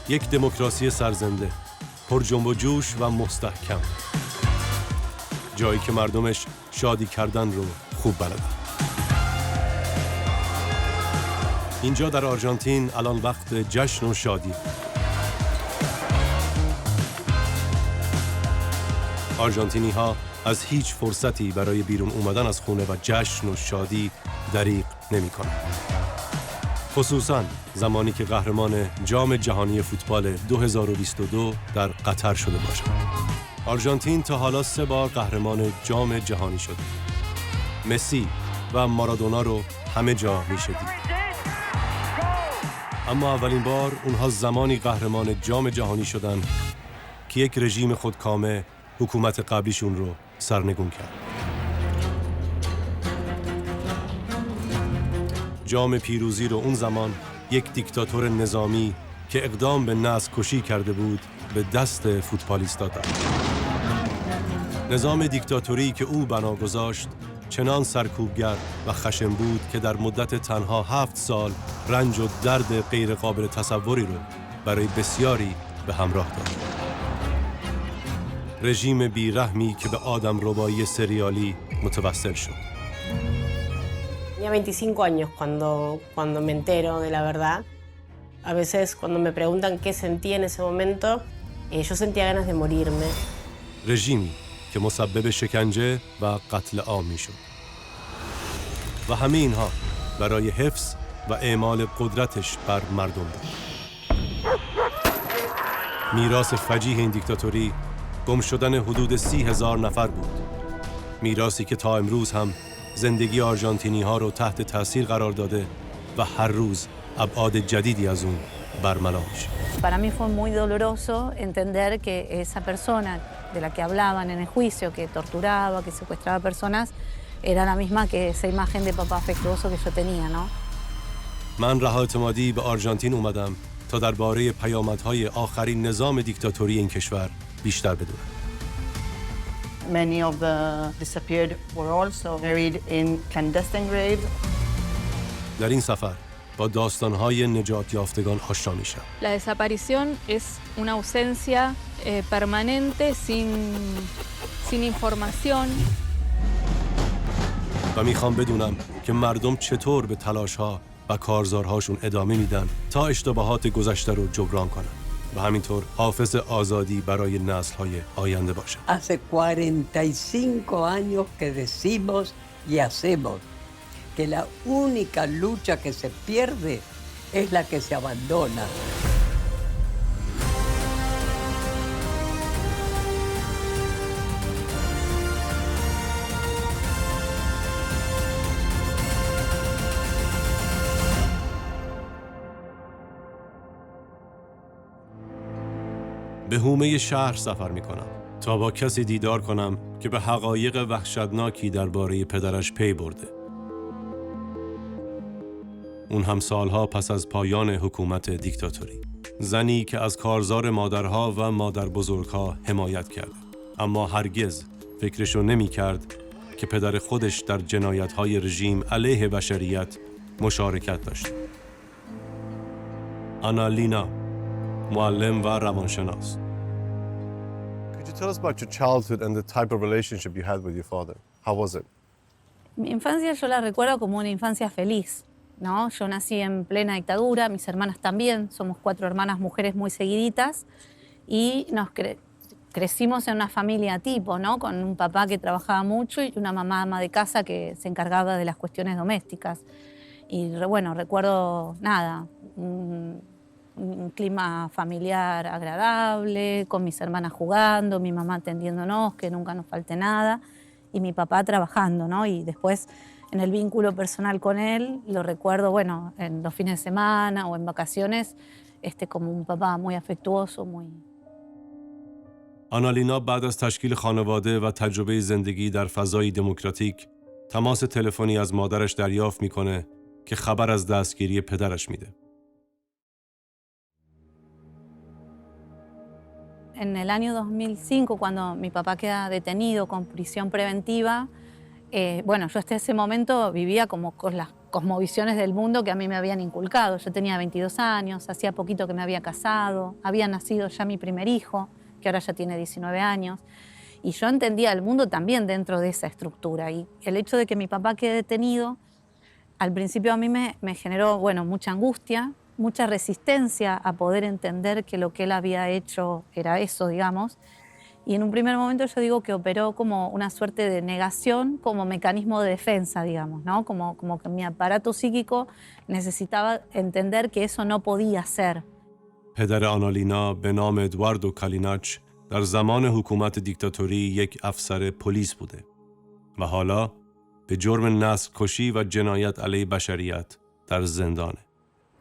یک دموکراسی سرزنده، پر جنب و جوش و مستحکم. جایی که مردمش شادی کردن رو خوب بلدن. اینجا در آرژانتین الان وقت جشن و شادی. آرژانتینی ها از هیچ فرصتی برای بیرون اومدن از خونه و جشن و شادی دریغ نمی کنند. خصوصاً زمانی که قهرمان جام جهانی فوتبال 2022 در قطر شده باشد. آرژانتین تا حالا 3 بار قهرمان جام جهانی شده. مسی و مارادونا رو همه جا میشه دید. اما اولین بار اونها زمانی قهرمان جام جهانی شدن که یک رژیم خودکامه حکومت قبلیشون رو سرنگون کرد. جام پیروزی رو اون زمان یک دیکتاتور نظامی که اقدام به نسل کشی کرده بود به دست فوتبالیستا داد. نظام دیکتاتوری که او بنا گذاشت چنان سرکوبگر و خشن بود که در مدت تنها 7 سال رنج و درد غیر قابل تصوری رو برای بسیاری به همراه داشت. رژیم بیرحمی که به آدم ربایی سریالی متوسل شد. Tenía 25 años cuando me entero de la verdad. A veces cuando me preguntan qué sentía en ese momento, yo sentía ganas de morirme. رژیمی که مسبب شکنجه و قتل عام میشد. و همه اینها برای حفظ و اعمال قدرتش بر مردم بود. میراث فجیح این دیکتاتوری گم شدن حدود 30,000 نفر بود. میراثی که تا امروز هم زندگی آرژانتینی ها رو تحت تاثیر قرار داده و هر روز ابعاد جدیدی از اون برملا میشه. Para mí fue muy doloroso entender que esa persona de la que hablaban en el juicio, que torturaba, que secuestraba personas, era la misma que esa imagen de papá afectuoso que yo tenía, ¿no? من رها اعتمادی به آرژانتین اومدم تا درباره پیامدهای آخرین نظام دیکتاتوری این کشور بیشتر بدونم. Many of the disappeared were also buried in clandestine graves. در این سفر با داستانهای نجات یافتگان آشنا میشم. La desaparición es una ausencia permanente sin información. و میخوام بدونم که مردم چطور به تلاشها و کارزارهاشون ادامه میدن تا اشتباهات گذشته رو جبران کنن و همینطور حافظ آزادی برای نسل‌های آینده باشه. Hace 45 años que decimos y hacemos que la única lucha que se pierde es la que se abandona. به حومه شهر سفر میکنم تا با کسی دیدار کنم که به حقایق وحشتناکی درباره پدرش پی برده. اون هم سالها پس از پایان حکومت دیکتاتوری. زنی که از کارزار مادرها و مادر بزرگها حمایت کرده. اما هرگز فکرشو نمی کرد که پدر خودش در جنایت‌های رژیم علیه بشریت مشارکت داشت. آنالینا، معلم و روانشناس. Could you tell us about your childhood and the type of relationship you had with your father? How was it? Mi infancia yo la recuerdo como una infancia feliz, ¿no? Yo nací en plena dictadura, mis hermanas también, somos 4 hermanas mujeres muy seguiditas y nos crecimos en una familia tipo, ¿no? Con un papá que trabajaba mucho y una mamá ama de casa que se encargaba de las cuestiones domésticas. Y bueno, recuerdo nada, un clima familiar agradable, con mis hermanas jugando, mi mamá atendiéndonos, que nunca nos falte nada, y mi papá trabajando, ¿no? Y después en el vínculo personal con él, lo recuerdo, bueno, en los fines de semana o en vacaciones, como un papá muy afectuoso, muy... آنالینا بعد از تشکیل خانواده و تجربه زندگی در فضای دموکراتیک، تماس تلفنی از مادرش دریافت میکنه که خبر از دستگیری پدرش میده. En el año 2005, cuando mi papá queda detenido con prisión preventiva, bueno, yo hasta ese momento vivía como cosmovisiones del mundo que a mí me habían inculcado. Yo tenía 22 años, hacía poquito que me había casado, había nacido ya mi primer hijo, que ahora ya tiene 19 años, y yo entendía el mundo también dentro de esa estructura. Y el hecho de que mi papá quede detenido, al principio a mí me generó, bueno, mucha angustia, mucha resistencia a poder entender que lo que él había hecho era eso, digamos. Y en un primer momento yo digo que operó como una suerte de negación, como mecanismo de defensa, digamos, ¿no? Como que mi aparato psíquico necesitaba entender que eso no podía ser. پدر آنالینا به نام ادواردو کالیناچ در زمان حکومت دیکتاتوری یک افسر پلیس بوده و حالا به جرم نسل کشی و جنایت علیه بشریت در زندانه.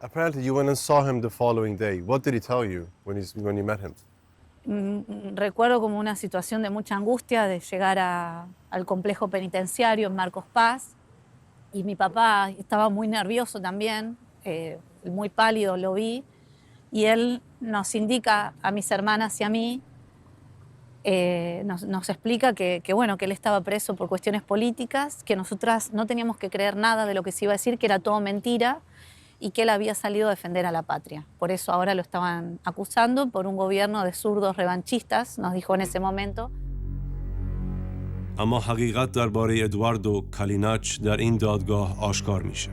Apparently you went and saw him the following day. What did he tell you when you met him? Recuerdo como una situación de mucha angustia de llegar al complejo penitenciario en Marcos Paz, y mi papá estaba muy nervioso también, muy pálido lo vi, y él nos indica a mis hermanas y a mí, nos explica que él estaba preso por cuestiones políticas, que nosotras no teníamos que creer nada de lo que se iba a decir, que era todo mentira, y que él había salido a defender a la patria. Por eso ahora lo estaban acusando por un gobierno de zurdos revanchistas, nos dijo en ese momento. اما حقیقت درباره ادواردو کالیناچ در این دادگاه آشکار میشه.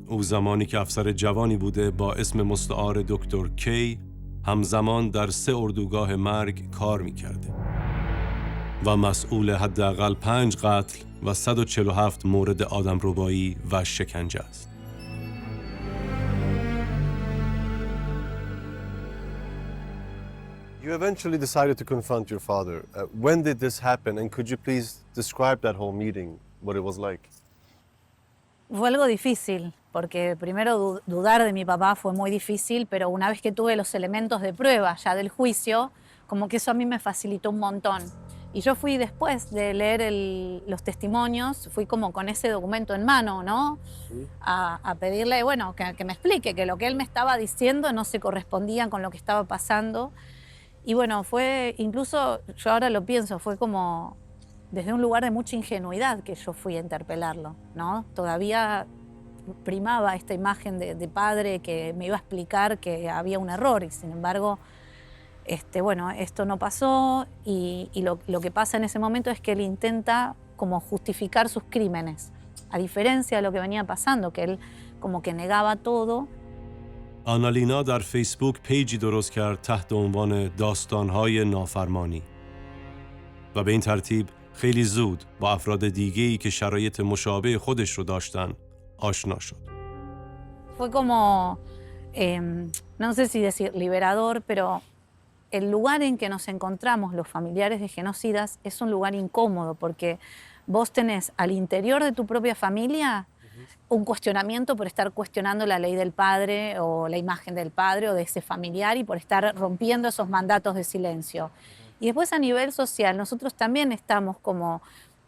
او زمانی که افسر جوانی بوده با اسم مستعار دکتر کی همزمان در 3 اردوگاه مرگ کار میکرده و مسئول حداقل 5 قتل و 147 مورد آدمربایی و شکنجه است. You eventually decided to confront your father. When did this happen, and could you please describe that whole meeting, what it was like? Fue algo difícil, porque primero dudar de mi papá fue muy difícil, pero una vez que tuve los elementos de prueba ya del juicio, como que eso a mí me facilitó un montón. Y yo fui después de leer los testimonios, fui como con ese documento en mano, ¿no? Sí. A pedirle, bueno, que me explique, que lo que él me estaba diciendo no se correspondía con lo que estaba pasando. Y bueno, fue, incluso yo ahora lo pienso, fue como desde un lugar de mucha ingenuidad que yo fui a interpelarlo, ¿no? Todavía primaba esta imagen de padre que me iba a explicar que había un error, y sin embargo, bueno, esto no pasó, y lo que pasa en ese momento es que él intenta como justificar sus crímenes, a diferencia de lo que venía pasando, que él como que negaba todo. آنالینا در فیسبوک پیجی درست کرد تحت عنوان داستان‌های نافرمانی و به این ترتیب خیلی زود با افراد دیگه‌ای که شرایط مشابه خودش رو داشتن آشنا شد. Fue como, no sé si decir liberador, pero el lugar en que nos encontramos los familiares de genocidas es un lugar incómodo, porque vos tenés al interior de tu propia familia un cuestionamiento por estar cuestionando la ley del padre o la imagen del padre o de ese familiar, y por estar rompiendo esos mandatos de silencio. Y después a nivel social nosotros también estamos como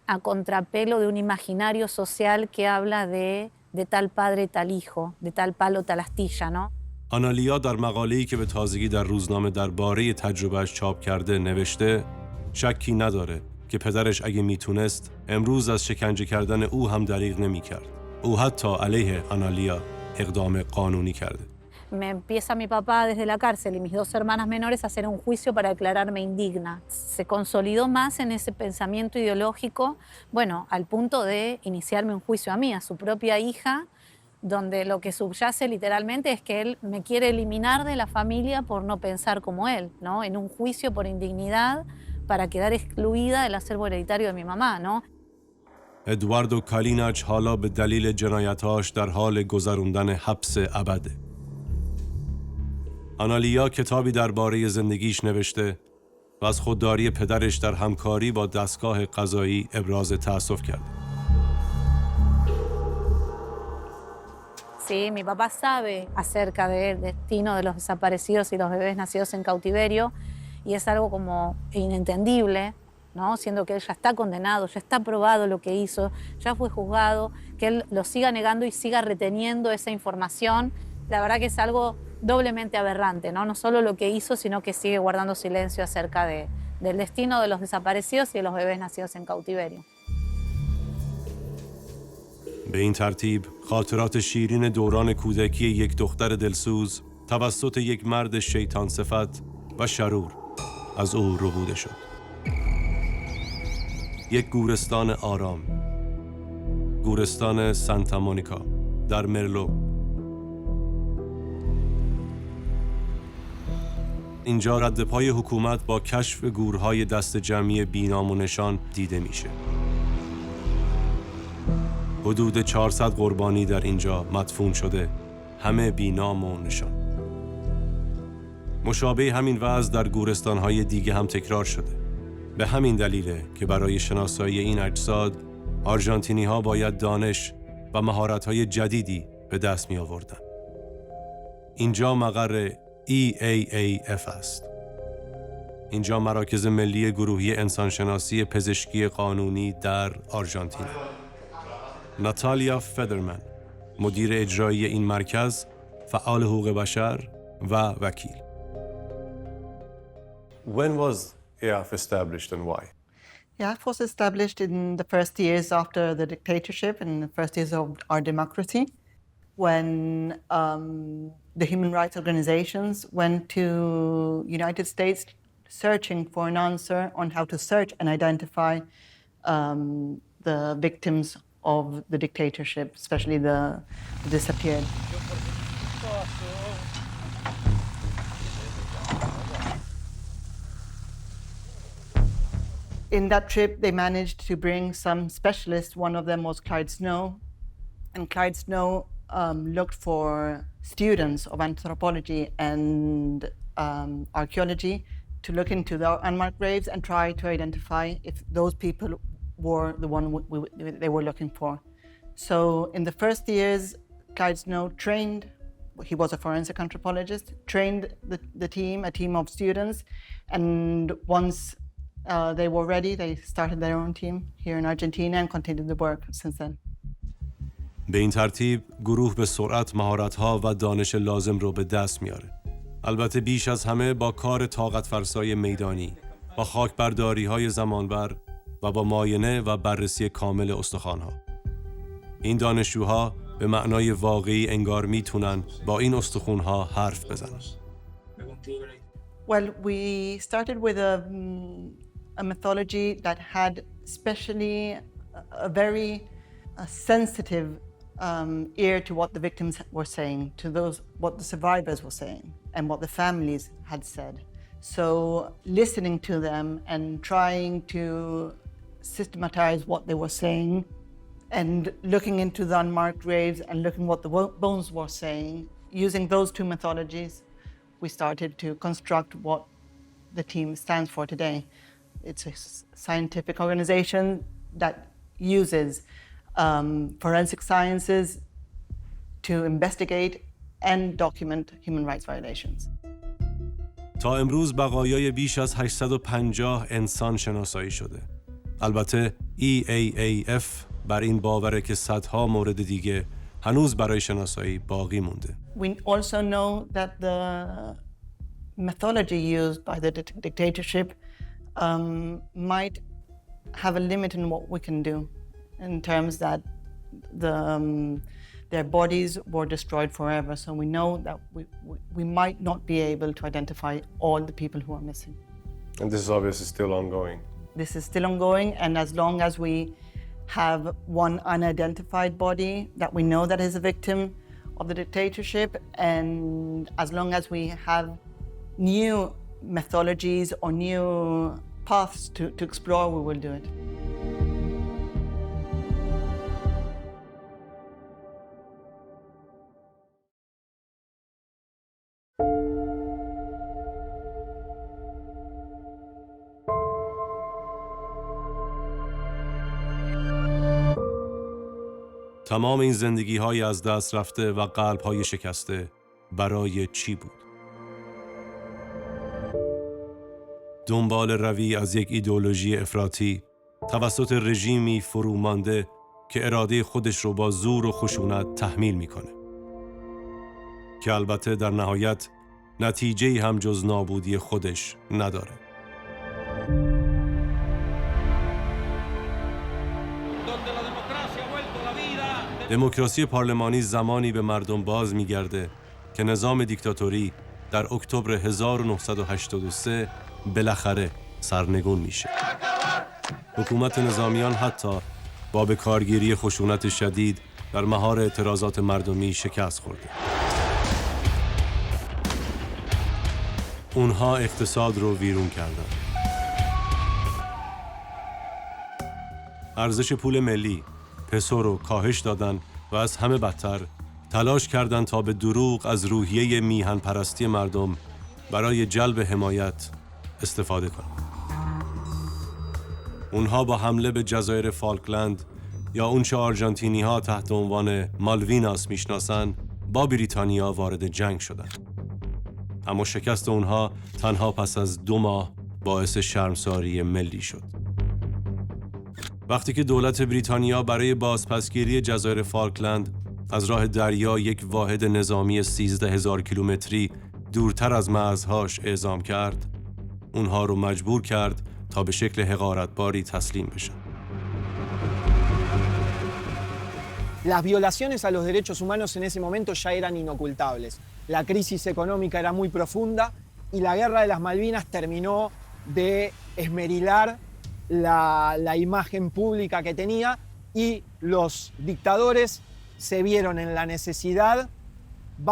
a contrapelo de un imaginario social que habla de tal padre tal hijo, de tal palo tal astilla, ¿no? آنالیا در مقاله‌ای که به تازگی در روزنامه درباره تجربهش چاپ کرده نوشته شکی نداره که پدرش اگه میتونست امروز از شکنجه کردن او هم دریغ نمی‌کرد. او حتی علیه آنالیا اقدام قانونی کرده. Me empieza mi papá desde la cárcel y mis 2 hermanas menores a hacer un juicio para declararme indigna. Se consolidó más en ese pensamiento ideológico, bueno, al punto de iniciarme un juicio a mí, a su propia hija, donde lo que subyace literalmente es que él me quiere eliminar de la familia por no pensar como él, ¿no? En un juicio por indignidad para quedar excluida del acervo hereditario de mi mamá, ¿no? ادواردو کالیناچ حالا به دلیل جنایتاش در حال گذراندن حبس ابده. آنالیا کتابی درباره زندگیش نوشته و از خودداری پدرش در همکاری با دستگاه قضایی ابراز تأسف کرده. Sí, mi papá sabe acerca del destino de los desaparecidos y los bebés nacidos en cautiverio, y es algo como inentendible, ¿no? Siendo que él ya está condenado, ya está probado lo que hizo, ya fue juzgado, que él lo siga negando y siga reteniendo esa información, la verdad que es algo doblemente aberrante, ¿no? No solo lo que hizo, sino que sigue guardando silencio acerca del destino de los desaparecidos y de los bebés nacidos en cautiverio. به این ترتیب خاطرات شیرین دوران کودکی یک دختر دلسوز توسط یک مرد شیطان صفت و شرور از او ربوده شد. یک گورستان آرام، گورستان سانتا مونیکا در مرلو. اینجا رد پای حکومت با کشف گورهای دست جمعی بی‌نام و نشان دیده میشه. حدود 400 قربانی در اینجا مدفون شده، همه بی‌نام و نشان. مشابه همین وضع در گورستان‌های دیگه هم تکرار شده. به همین دلیله که برای شناسایی این اجساد، آرژانتینی‌ها باید دانش و مهارت‌های جدیدی به دست می آوردن. اینجا مقر EAAF است. اینجا مراکز ملی گروهی انسانشناسی پزشکی قانونی در آرژانتین. ناتالیا فدرمن، مدیر اجرایی این مرکز، فعال حقوق بشر و وکیل. When was EAF established and why? EAF was established in the first years after the dictatorship, in the first years of our democracy, when the human rights organizations went to United States searching for an answer on how to search and identify the victims of the dictatorship, especially the disappeared. In that trip, they managed to bring some specialists. One of them was Clyde Snow. And Clyde Snow looked for students of anthropology and archaeology to look into the unmarked graves and try to identify if those people were the one they were looking for. So in the first years, Clyde Snow trained, he was a forensic anthropologist, trained the team, a team of students, and once they were ready, they started their own team here in Argentina and continued the work since then. به این ترتیب گروه به سرعت مهارت‌ها و دانش لازم رو به دست میاره. البته بیش از همه با کار طاقت فرسای میدانی، با خاکبرداری‌های زمانبر و با معاینه و بررسی کامل استخوان‌ها. این دانشجوها به معنای واقعی انگار میتونن با این استخوان‌ها حرف بزنن. Well, we started with a mythology that had especially a very sensitive ear to what the victims were saying, to what the survivors were saying, and what the families had said. So listening to them and trying to systematize what they were saying and looking into the unmarked graves and looking what the bones were saying, using those two mythologies, we started to construct what the team stands for today. It's a scientific organization that uses forensic sciences to investigate and document human rights violations. تا امروز بقایای بیش از 850 انسان شناسایی شده. البته EAAF بر این باوره که صدها مورد دیگه هنوز برای شناسایی باقی مونده. We also know that the methodology used by the dictatorship might have a limit in what we can do, in terms that their bodies were destroyed forever. So we know that we might not be able to identify all the people who are missing. And this is obviously still ongoing. This is still ongoing, and as long as we have one unidentified body that we know that is a victim of the dictatorship, and as long as we have new methodologies or new paths to explore, we will do it. تمام این زندگی‌های از دست رفته و قلب‌های شکسته برای چی بود؟ دنبال روی از یک ایدئولوژی افراطی توسط رژیمی فرومانده که اراده خودش رو با زور و خشونت تحمیل میکنه، که البته در نهایت نتیجه‌ای هم جز نابودی خودش نداره. Donde la democracia ha vuelto la vida دموکراسی پارلمانی زمانی به مردم باز می‌گرده که نظام دیکتاتوری در اکتبر 1983 بالاخره سرنگون میشه. حکومت نظامیان حتی با به کارگیری خشونت شدید در مهار اعتراضات مردمی شکست خورده. اونها اقتصاد رو ویرون کردن. ارزش پول ملی پسو رو کاهش دادن و از همه بدتر تلاش کردند تا به دروغ از روحیه میهن پرستی مردم برای جلب حمایت استفاده کنند. اونها با حمله به جزایر فالکلند یا اونچه آرژانتینی ها تحت عنوان مالویناس میشناسن با بریتانیا وارد جنگ شدند. اما شکست اونها تنها پس از 2 ماه باعث شرمساری ملی شد. وقتی که دولت بریتانیا برای بازپسگیری جزایر فالکلند از راه دریا یک واحد نظامی 13,000 کیلومتری دورتر از مرزهاش اعزام کرد، اونها رو مجبور کرد تا به شکل حقارتباری تسلیم بشن. Las violaciones a los derechos humanos en ese momento ya eran inocultables. La crisis económica era muy profunda y la guerra de las Malvinas terminó de esmerilar la imagen pública que tenía y los dictadores se vieron en la necesidad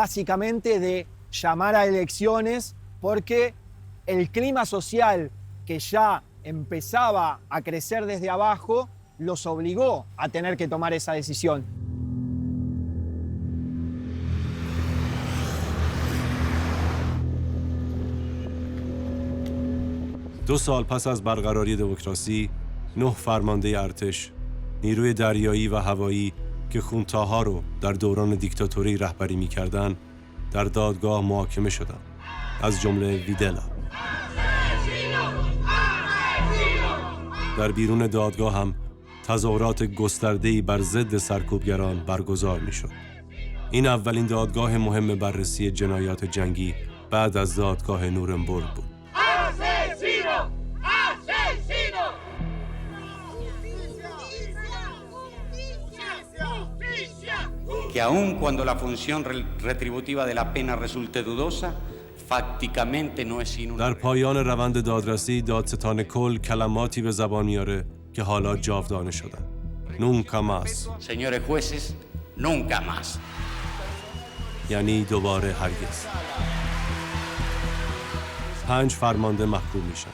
básicamente de llamar a elecciones porque el clima social que ya empezaba a crecer desde abajo los obligó a tener que tomar esa decisión. 2 سال پس از برقراری دموکراسی، 9 فرمانده ارتش، نیروی دریایی و هوایی که خونتاها رو در دوران دیکتاتوری رهبری می‌کردند، در دادگاه محاکمه شدند، از جمله ویدلا. در بیرون دادگاه هم تظاهرات گسترده‌ای بر ضد سرکوبگران برگزار می‌شد. این اولین دادگاه مهم بررسی جنایات جنگی بعد از دادگاه نورنبرگ بود. Que aun cuando la función retributiva de la pena resulte dudosa, fácticamente no es sino در پایان روند دادرسی دادستان کل کلماتی به زبان میاره که حالا جاودانه شدن. Nunca más. Señores jueces, nunca más. یعنی دوباره هرگز. 5 فرمانده محکوم میشن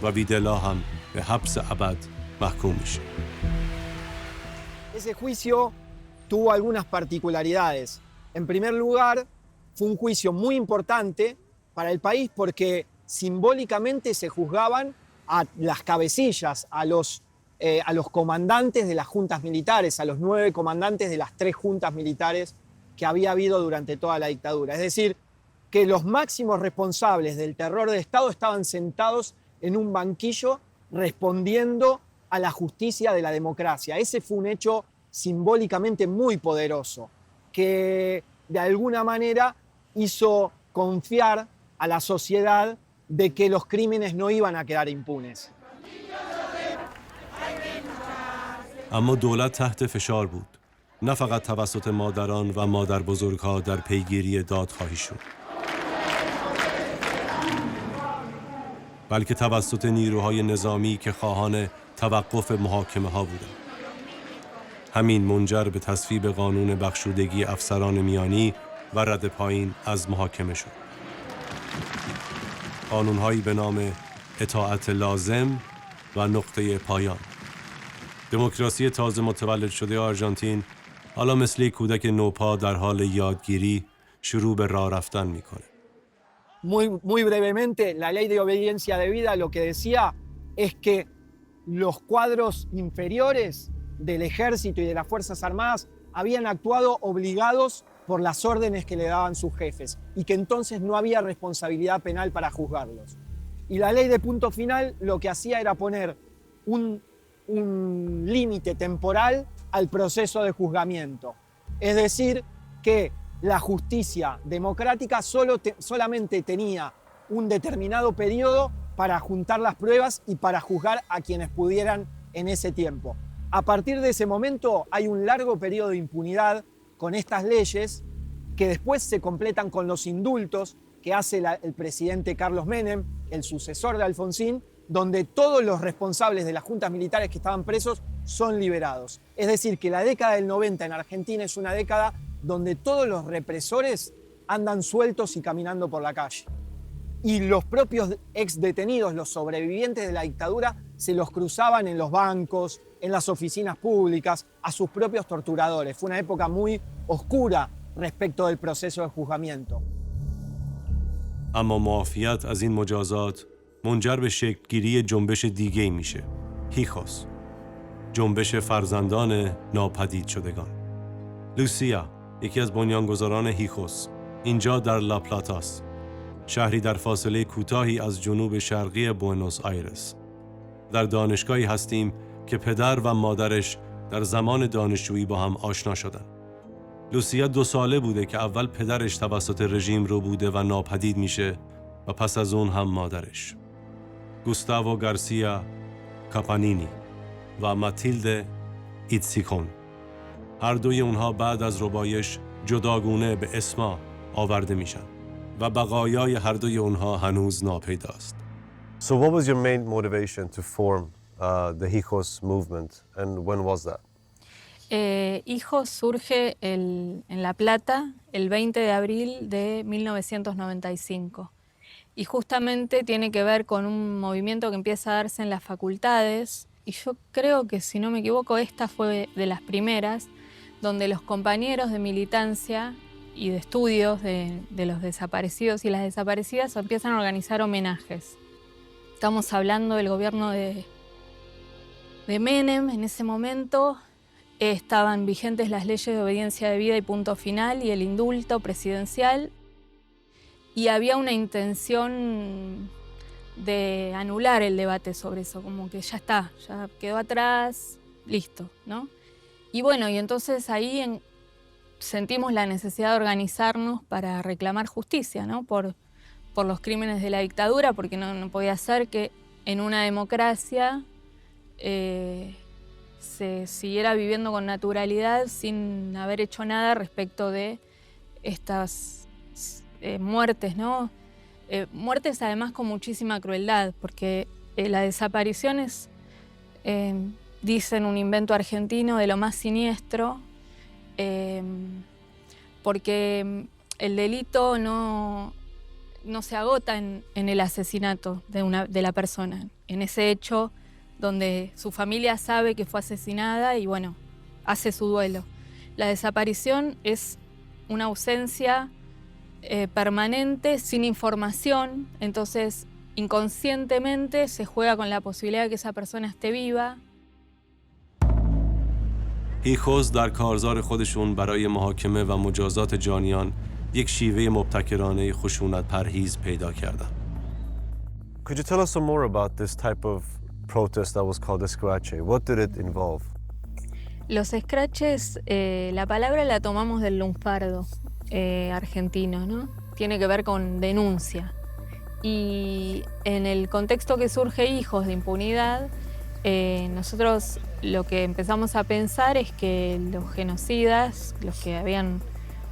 و ویدلا هم به حبس ابد محکوم میشه. Ese juicio tuvo algunas particularidades. En primer lugar, fue un juicio muy importante para el país porque simbólicamente se juzgaban a las cabecillas, a los comandantes de las juntas militares, a los 9 comandantes de las 3 juntas militares que había habido durante toda la dictadura. Es decir, que los máximos responsables del terror de Estado estaban sentados en un banquillo respondiendo a la justicia de la democracia. Ese fue un hecho simbólicamente muy poderoso, que de alguna manera hizo confiar a la sociedad de que los crímenes no iban a quedar impunes. اما دولت تحت فشار بود، نه فقط توسط مادران و مادر بزرگها در پیگیری دادخواهیشون، بلکه توسط نیروهای نظامی که خواهان توقف محاکمه ها بودند. همین منجر به تصویب قانون بخشودگی افسران میانی و رد پایین از محاکمه شد. قانونهایی به نام اطاعت لازم و نقطه پایان. دموکراسی تازه متولد شده آرژانتین حالا مثل یک کودک نوپا در حال یادگیری شروع به راه رفتن میکنه. Muy brevemente, la ley de obediencia debida lo que decía es que los cuadros inferiores del ejército y de las Fuerzas Armadas habían actuado obligados por las órdenes que le daban sus jefes y que entonces no había responsabilidad penal para juzgarlos. Y la ley de punto final lo que hacía era poner un límite temporal al proceso de juzgamiento. Es decir, que la justicia democrática solamente tenía un determinado periodo para juntar las pruebas y para juzgar a quienes pudieran en ese tiempo. A partir de ese momento hay un largo periodo de impunidad con estas leyes que después se completan con los indultos que hace el presidente Carlos Menem, el sucesor de Alfonsín, donde todos los responsables de las juntas militares que estaban presos son liberados. Es decir, que la década del 90 en Argentina es una década donde todos los represores andan sueltos y caminando por la calle. Y los propios exdetenidos, los sobrevivientes de la dictadura, se los cruzaban en los bancos, en las oficinas públicas, a sus propios torturadores. Fue una época muy oscura respecto del proceso de juzgamiento. اما معافیت از این مجازات منجر به شکل‌گیری جنبش دیگه‌ای میشه. هیخوس، جنبش فرزندان ناپدید شدگان. لوسیا، یکی از بنیانگذاران هیخوس، اینجا در لاپلاتاس، شهری در فاصله کوتاهی از جنوب شرقی بوئنوس آیرس. در دانشگاهی هستیم که پدر و مادرش در زمان دانشجویی با هم آشنا شدن. لوسیا 2 ساله بوده که اول پدرش توسط رژیم رو بوده و ناپدید میشه و پس از اون هم مادرش. گوستاوو گارسیا کاپانینی و ماتیلده ایتسیکون. هر دوی اونها بعد از ربایش جداگونه به اسما آورده میشن و بقایای هر دوی اونها هنوز ناپیداست. So what was your main motivation to form the Hijos movement, and when was that? Hijos surge en La Plata el 20 de abril de 1995 y justamente tiene que ver con un movimiento que empieza a darse en las facultades y yo creo que, si no me equivoco, esta fue de las primeras, donde los compañeros de militancia y de estudios de los desaparecidos y las desaparecidas empiezan a organizar homenajes. Estamos hablando del gobierno de Menem en ese momento. Estaban vigentes las leyes de obediencia debida y punto final y el indulto presidencial y había una intención de anular el debate sobre eso, como que ya está, ya quedó atrás, listo, ¿no? Y bueno, y entonces ahí sentimos la necesidad de organizarnos para reclamar justicia, ¿no? Por los crímenes de la dictadura, porque no podía ser que en una democracia se siguiera viviendo con naturalidad sin haber hecho nada respecto de estas muertes, ¿no? Muertes además con muchísima crueldad, porque la desaparición es, dicen, un invento argentino de lo más siniestro, porque el delito no se agota en el asesinato de la persona, en ese hecho donde su familia sabe que fue asesinada y, bueno, hace su duelo. La desaparición es una ausencia permanente, sin información, entonces inconscientemente se juega con la posibilidad de que esa persona esté viva. هیخوس در کارزار خودشون برای محاکمه و مجازات جانیان یک شیوه مبتکرانه خشونت پرهیز پیدا کردن. Could you tell us some more about this type of protest that was called Escrache? What did it involve? Los escraches, la palabra la tomamos del lunfardo argentino, ¿no? Tiene que ver con denuncia. Y en el contexto que surge Hijos de impunidad, nosotros lo que empezamos a pensar es que los genocidas, los que habían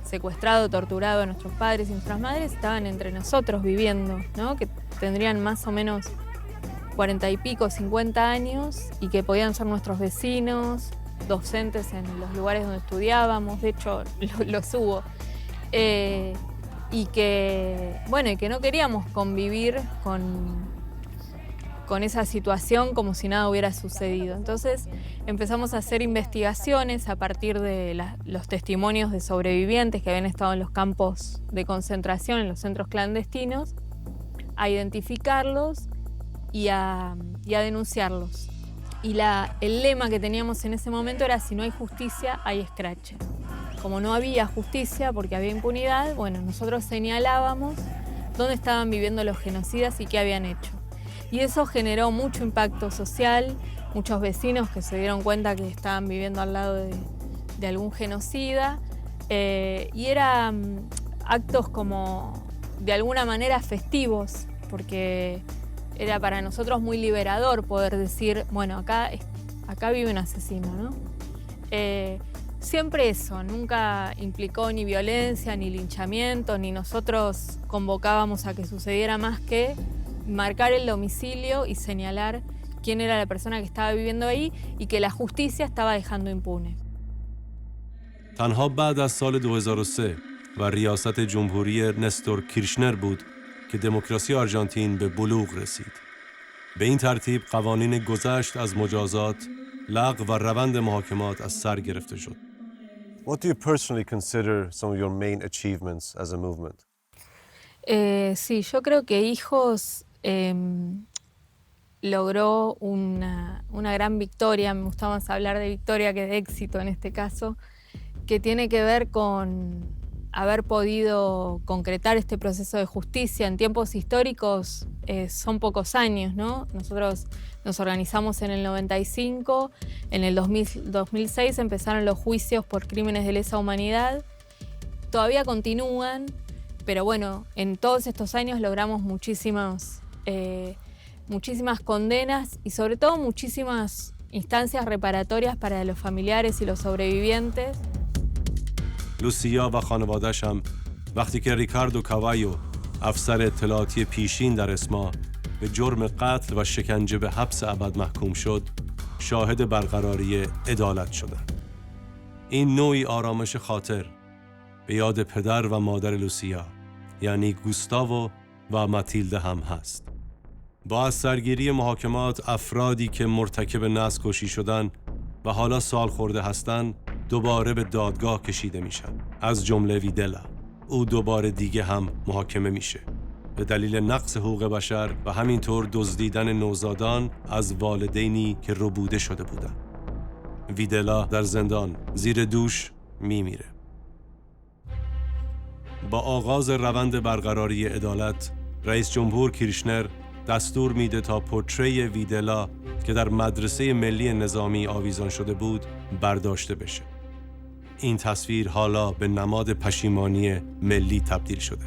secuestrado, torturado a nuestros padres y nuestras madres, estaban entre nosotros viviendo, ¿no? Que tendrían más o menos 40 y pico, 50 años y que podían ser nuestros vecinos, docentes en los lugares donde estudiábamos, de hecho los hubo, y que, bueno, y que no queríamos convivir con esa situación como si nada hubiera sucedido. Entonces empezamos a hacer investigaciones a partir de los testimonios de sobrevivientes que habían estado en los campos de concentración, en los centros clandestinos, a identificarlos y a denunciarlos. Y el lema que teníamos en ese momento era: si no hay justicia, hay escrache. Como no había justicia porque había impunidad, bueno, nosotros señalábamos dónde estaban viviendo los genocidas y qué habían hecho. Y eso generó mucho impacto social, muchos vecinos que se dieron cuenta que estaban viviendo al lado de algún genocida, y eran actos como de alguna manera festivos, porque era para nosotros muy liberador poder decir, bueno, acá acá vive un asesino, ¿no? Siempre eso, nunca implicó ni violencia, ni linchamiento, ni nosotros convocábamos a que sucediera más que marcar el domicilio y señalar quién era la persona que estaba viviendo ahí y que la justicia estaba dejando impune. تنها بعد از سال 2003 و ریاست جمهوری نستور کیرشنر بود که دموکراسی آرژانتین به بلوغ رسید. به این ترتیب قوانین گذشت از مجازات، لغو و روند محاکمات از سر گرفته شد. What do you personally consider some of your main achievements as a movement? Sí, yo creo que Hijos logró una gran victoria, me gusta más hablar de victoria que de éxito en este caso, que tiene que ver con haber podido concretar este proceso de justicia. En tiempos históricos son pocos años, ¿no? Nosotros nos organizamos en el 95, en el 2006 empezaron los juicios por crímenes de lesa humanidad, todavía continúan, pero bueno, en todos estos años logramos muchísimas condenas y sobre todo muchísimas instancias reparatorias para los familiares y los sobrevivientes. لوسیا و خانواده‌ش هم وقتی که ریکاردو کاوایو افسر اطلاعاتی پیشین در اسما به جرم قتل و شکنجه به حبس ابد محکوم شد، شاهد برقراری عدالت شدند. این نوعی آرامش خاطر به یاد پدر و مادر لوسیا یعنی گوستاو و ماتیلده هم هست. با از سرگیری محاکمات افرادی که مرتکب نسل‌کشی شدند و حالا سال خورده هستند دوباره به دادگاه کشیده میشن. از جمله ویدلا. او دوباره دیگه هم محاکمه میشه به دلیل نقض حقوق بشر و همینطور دزدیدن نوزادان از والدینی که ربوده شده بودند. ویدلا در زندان زیر دوش میمیره. با آغاز روند برقراری عدالت، رئیس جمهور کیرشنر دستور میده تا پورتری ویدلا که در مدرسه ملی نظامی آویزان شده بود برداشته بشه. این تصویر حالا به نماد پشیمانی ملی تبدیل شده.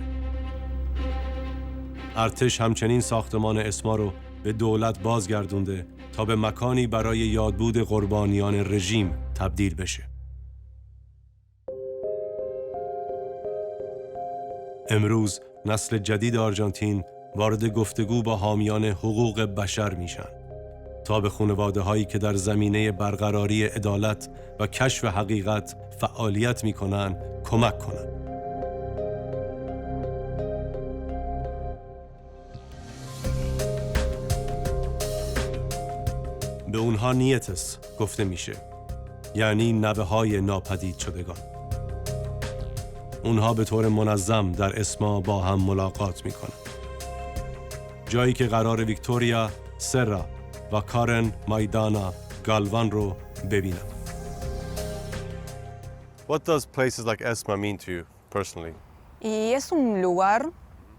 ارتش همچنین ساختمان اسما رو به دولت بازگردونده تا به مکانی برای یادبود قربانیان رژیم تبدیل بشه. امروز نسل جدید آرژانتین وارد گفتگو با حامیان حقوق بشر میشن تا به خانواده هایی که در زمینه برقراری عدالت و کشف حقیقت فعالیت میکنن کمک کنن. به اونها نیتس گفته میشه، یعنی نوه های ناپدید شدگان. اونها به طور منظم در اسما با هم ملاقات میکنن. جایی که قرار ویکتوریا، سرا و کارن مایدانا گالوان رو ببینم. What does places like ESMA mean to you personally? Y es un lugar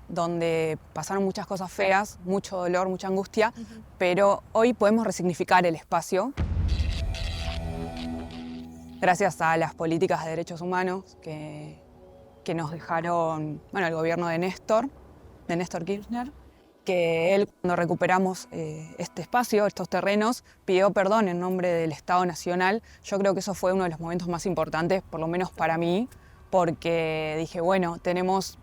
donde pasaron muchas cosas feas, mucho dolor, mucha angustia, pero hoy podemos resignificar el espacio gracias a las políticas de derechos humanos que nos dejaron, bueno, el gobierno de Néstor Kirchner, que él, cuando recuperamos este espacio, estos terrenos, pidió perdón en nombre del Estado Nacional. Yo creo que eso fue uno de los momentos más importantes, por lo menos para mí, porque dije, bueno,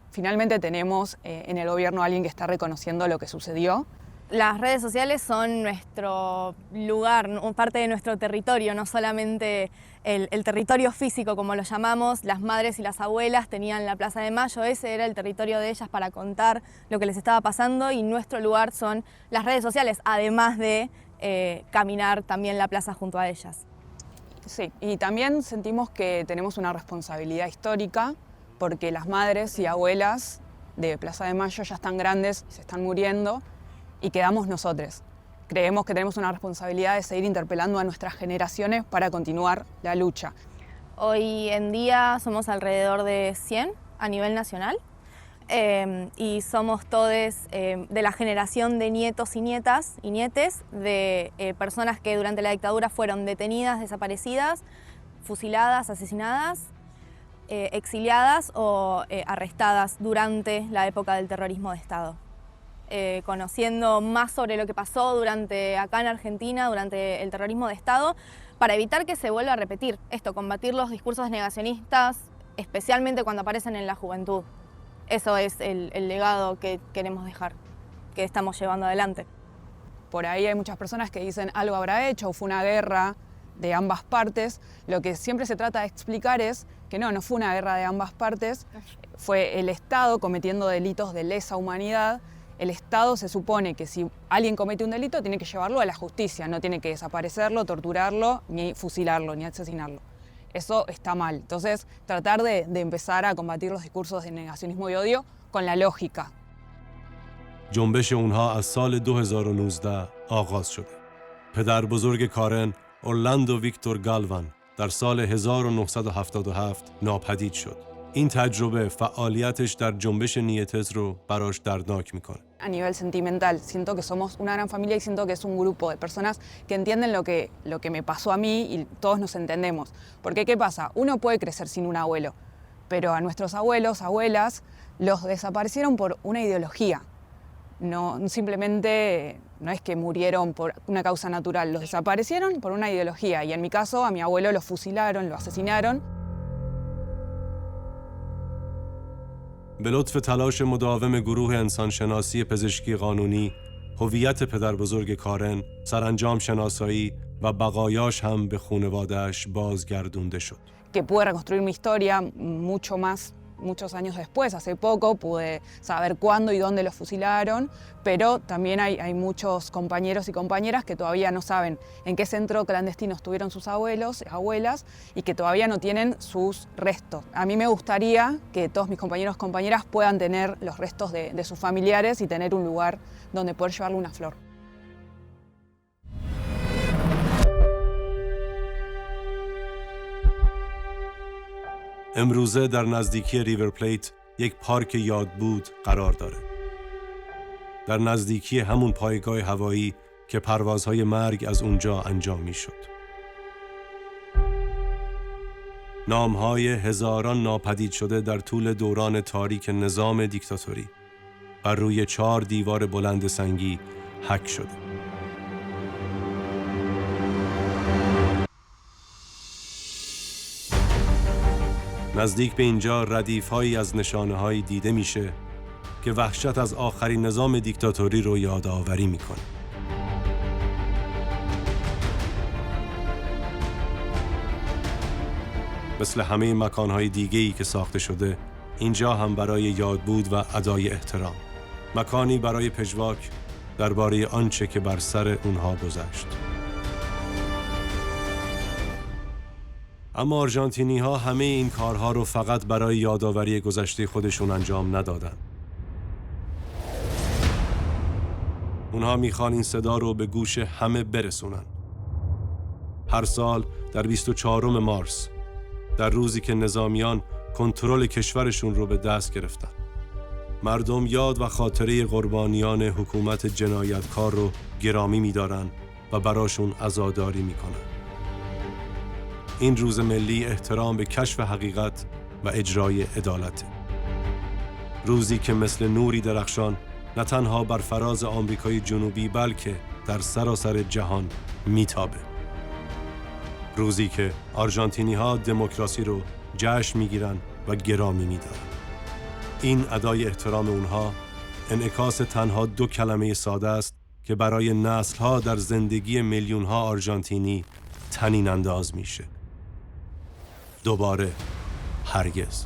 finalmente tenemos en el gobierno a alguien que está reconociendo lo que sucedió. Las redes sociales son nuestro lugar, parte de nuestro territorio, no solamente el territorio físico como lo llamamos. Las madres y las abuelas tenían la Plaza de Mayo, ese era el territorio de ellas para contar lo que les estaba pasando, y nuestro lugar son las redes sociales, además de caminar también la plaza junto a ellas. Sí, y también sentimos que tenemos una responsabilidad histórica porque las madres y abuelas de Plaza de Mayo ya están grandes, se están muriendo, y quedamos nosotros. Creemos que tenemos una responsabilidad de seguir interpelando a nuestras generaciones para continuar la lucha. Hoy en día somos alrededor de 100 a nivel nacional y somos todos de la generación de nietos y nietas y nietes de personas que durante la dictadura fueron detenidas, desaparecidas, fusiladas, asesinadas, exiliadas o arrestadas durante la época del terrorismo de Estado. conociendo más sobre lo que pasó acá en Argentina durante el terrorismo de Estado, para evitar que se vuelva a repetir esto, combatir los discursos negacionistas, especialmente cuando aparecen en la juventud. Eso es el legado que queremos dejar, que estamos llevando adelante. Por ahí hay muchas personas que dicen algo habrá hecho o fue una guerra de ambas partes. Lo que siempre se trata de explicar es que no fue una guerra de ambas partes, fue el Estado cometiendo delitos de lesa humanidad. El Estado se supone que si alguien comete un delito tiene que llevarlo a la justicia, no tiene que desaparecerlo, torturarlo, ni fusilarlo, ni asesinarlo. Eso está mal. Entonces, tratar de empezar a combatir los discursos de negacionismo y odio con la lógica. جنبش اونها از سال 2019 آغاز شده. پدر بزرگ کارن، اورلاندو ویکتور گالوان، در سال 1977 ناپدید شد. این تجربه فعالیتش در جنبش نیتز رو براش دردناک میکنه. A nivel sentimental, siento que somos una gran familia y siento que es un grupo de personas que entienden lo que me pasó a mí y todos nos entendemos. Porque, ¿qué pasa? Uno puede crecer sin un abuelo, pero a nuestros abuelos, abuelas, los desaparecieron por una ideología. No, simplemente no es que murieron por una causa natural, los desaparecieron por una ideología. Y en mi caso, a mi abuelo lo fusilaron, lo asesinaron. به لطف تلاش مداوم گروه انسانشناسی پزشکی قانونی، هویت پدر بزرگ کارن، سرانجام شناسایی و بقایاش هم به خانواده‌اش بازگردونده شد. Que pude reconstruir mi historia muchos años después, hace poco pude saber cuándo y dónde los fusilaron, pero también hay muchos compañeros y compañeras que todavía no saben en qué centro clandestino estuvieron sus abuelos, abuelas, y que todavía no tienen sus restos. A mí me gustaría que todos mis compañeros y compañeras puedan tener los restos de sus familiares y tener un lugar donde poder llevarle una flor. امروزه در نزدیکی ریور پلیت یک پارک یادبود قرار داره. در نزدیکی همون پایگاه هوایی که پروازهای مرگ از اونجا انجام می شد. نامهای هزاران ناپدید شده در طول دوران تاریک نظام دیکتاتوری بر روی 4 دیوار بلند سنگی حک شده. نزدیک به اینجا ردیف‌هایی از نشانه‌هایی دیده میشه که وحشت از آخرین نظام دیکتاتوری رو یادآوری میکنه. مثل همه مکان‌های دیگه‌ای که ساخته شده، اینجا هم برای یادبود و ادای احترام. مکانی برای پژواک درباره آنچه که بر سر اونها گذشت. اما آرژانتینی‌ها همه این کارها رو فقط برای یادآوری گذشته خودشون انجام ندادن. اونها میخوان این صدا رو به گوش همه برسونن. هر سال در 24 مارس، در روزی که نظامیان کنترل کشورشون رو به دست گرفتن، مردم یاد و خاطره قربانیان حکومت جنایتکار رو گرامی می‌دارن و براشون عزاداری میکنن. این روز ملی احترام به کشف حقیقت و اجرای عدالت. روزی که مثل نوری درخشان نه تنها بر فراز آمریکای جنوبی بلکه در سراسر جهان میتابه. روزی که آرژانتینی‌ها دموکراسی رو جشن میگیرن و گرامی میدارن. این ادای احترام اونها انعکاس تنها 2 کلمه ساده است که برای نسل‌ها در زندگی میلیون‌ها آرژانتینی طنین انداز میشه. دوباره هرگز.